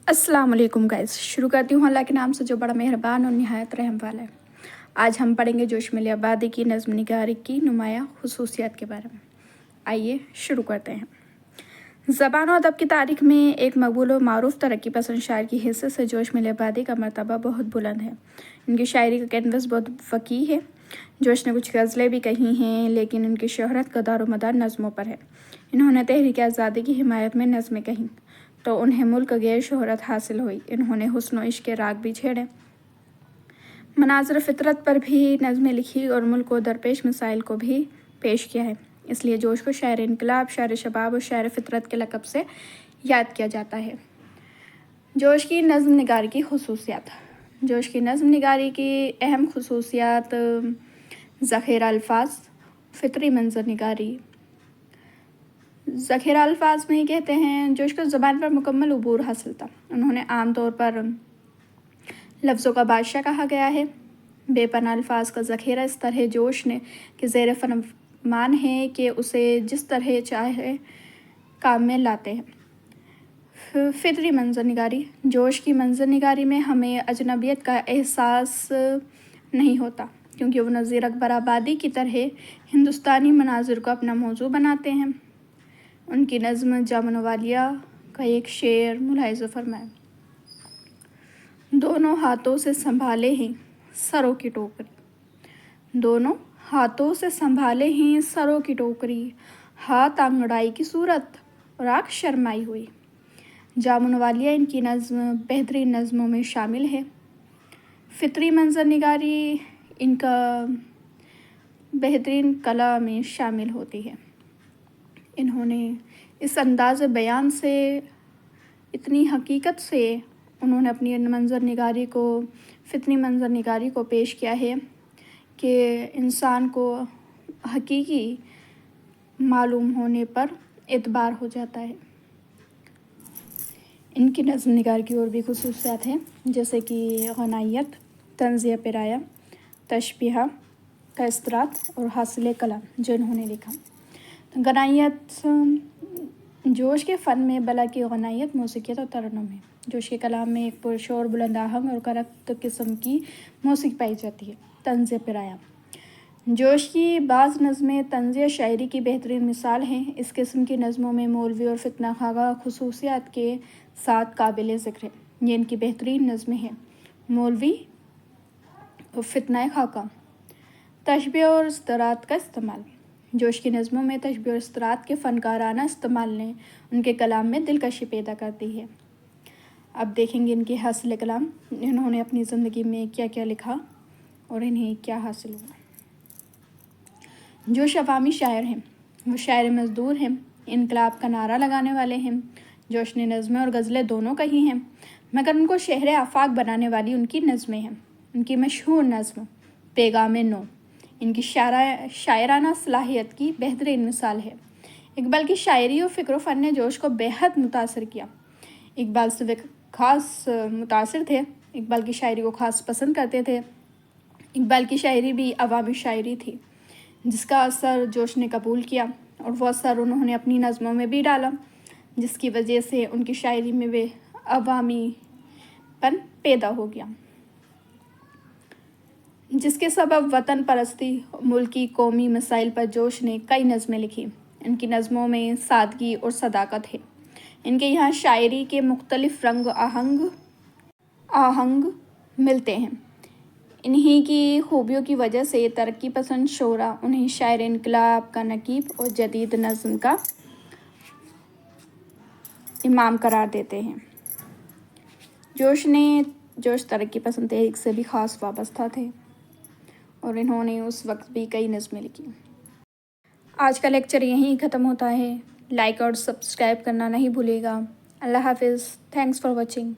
अस्सलाम वालेकुम गाइस। शुरू करती हूँ अल्लाह के नाम से जो बड़ा मेहरबान और निहायत रहम वाला है। आज हम पढ़ेंगे जोश मिली आबादी की नज़्म निगारी की नुमाया खुसूसियत के बारे में। आइए शुरू करते हैं। ज़बान और अदब की तारीख में एक मकबूल और मारूफ तरक्की पसंद शायर की हैसियत से जोश मिली आबादी का मर्तबा बहुत बुलंद है। इनकी शायरी का कैनवस बहुत फ़कीह है। जोश ने कुछ गज़लें भी कही हैं, लेकिन इनकी शोहरत का दारोमदार नज़मों पर है। इन्होंने तहरीक आज़ादी की हिमायत में नज़में कहीं तो उन्हें मुल्क गैर शोहरत हासिल हुई। इन्होंने हुस्न व इश्क के राग भी छेड़े, मनाज़र फ़ितरत पर भी नज़में लिखी और मुल्क को दरपेश मसाइल को भी पेश किया है। इसलिए जोश को शायर इनकलाब, शायर शबाब और शायर फ़ितरत के लक़ब से याद किया जाता है। जोश की नज़्म निगारी की खुसूसियात। जोश की नज़्म निगारी की अहम खुसूसियात ज़ख़ीरा अल्फाज, फ़ितरी मंज़र निगारी। ज़ख़ीरा अल्फाज में ही कहते हैं जोश को ज़बान पर मुकम्मल उबूर हासिल था। उन्होंने आम तौर पर लफ्ज़ों का बादशाह कहा गया है। बेपनाह अल्फाज का ज़ख़ीरा इस तरह जोश ने कि ज़ेर फरमान है कि उसे जिस तरह चाहे काम में लाते हैं। फ़ितरी मंज़र निगारी। जोश की मंज़र निगारी में हमें अजनबियत का एहसास नहीं होता, क्योंकि वो नज़ीर अकबर आबादी की तरह हिंदुस्तानी मनाज़िर को अपना मौजू बनाते हैं। उनकी नज़्म जामुन वालिया का एक शेर मुलाहिज़ा फरमाएं। दोनों हाथों से संभाले हैं सरों की टोकरी। दोनों हाथों से संभाले हैं सरों की टोकरी, हाथ आंगड़ाई की सूरत और आँख शर्माई हुई। जामुन वालिया इनकी नज़्म बेहतरीन नज़्मों में शामिल है। फ़ितरी मंज़र निगारी इनका बेहतरीन कला में शामिल होती है। इन्होंने इस अंदाज़ बयान से, इतनी हकीकत से उन्होंने अपनी मंज़र निगारी को, फ़ितरी मंज़र निगारी को पेश किया है कि इंसान को हकीकी मालूम होने पर एतबार हो जाता है। इनकी नज़्म निगारी की और भी खुसूसियात हैं, जैसे कि गनायत, तंज़िया पिराया, तशबीहा, कसरात और हासिल कलाम जो इन्होंने लिखा। गनायत जोश के फ़न में बला की गनायत मौसीक़ियत और तरन्नुम है। जोश के कलाम में एक पुरशोर बुलंद आहंग और करख्त किस्म की मौसीक़ी पाई जाती है। तंज़िया पिराया जोश की बाज़ नज़में तंज़िया शायरी की बेहतरीन मिसाल हैं। इस किस्म की नज़मों में मौलवी और फितना खागा खुसूसियात के साथ काबिल ज़िक्र है। ये इनकी बेहतरीन नज़में हैं। मौलवी और फितना खाका। तशबीह और इस्तरात का इस्तेमाल। जोश की नज़मों में तशबीह और इस्तरात के फ़नकाराना इस्तेमाल ने उनके कलाम में दिलकशी पैदा करती है। अब देखेंगे इनके हासिल कलाम, इन्होंने अपनी ज़िंदगी में क्या क्या लिखा और इन्हें क्या हासिल हुआ। जोश अवामी शायर हैं, वो शायर मज़दूर हैं, इनकलाब का नारा लगाने वाले हैं। जोश ने नज़में और गज़लें दोनों कही हैं, मगर उनको शहर आफाक बनाने वाली उनकी नज़में हैं। उनकी मशहूर नज़्म पैगाम नो इनकी शायराना सलाहियत की बेहतरीन मिसाल है। इकबाल की शायरी और फ़िक्र फ़न ने जोश को बेहद मुतासर किया। इकबाल से वे ख़ास मुतासर थे, इकबाल की शायरी को ख़ास पसंद करते थे। इकबाल की शायरी भी अवामी शायरी थी, जिसका असर जोश ने कबूल किया और वो असर उन्होंने अपनी नज़मों में भी डाला, जिसकी वजह से उनकी शायरी में वे अवामीपन पैदा हो गया, जिसके सबब वतन परस्ती, मुल्की कौमी मसाइल पर जोश ने कई नज़में लिखी। इनकी नज़मों में सादगी और सदाकत है। इनके यहाँ शायरी के मुख्तलिफ़ रंग आहंग मिलते हैं। इन्हीं की खूबियों की वजह से तरक्की पसंद शोरा उन्हें शायर इनकलाब का नकीब और जदीद नज़्म का इमाम करार देते हैं। जोश तरक्की पसंद तहरीक से भी ख़ास वाबस्ता थे और इन्होंने उस वक्त भी कई नज़में लिखी। आज का लेक्चर यहीं ख़त्म होता है। लाइक और सब्सक्राइब करना नहीं भूलिएगा। अल्लाह हाफ़िज़। Thanks for watching.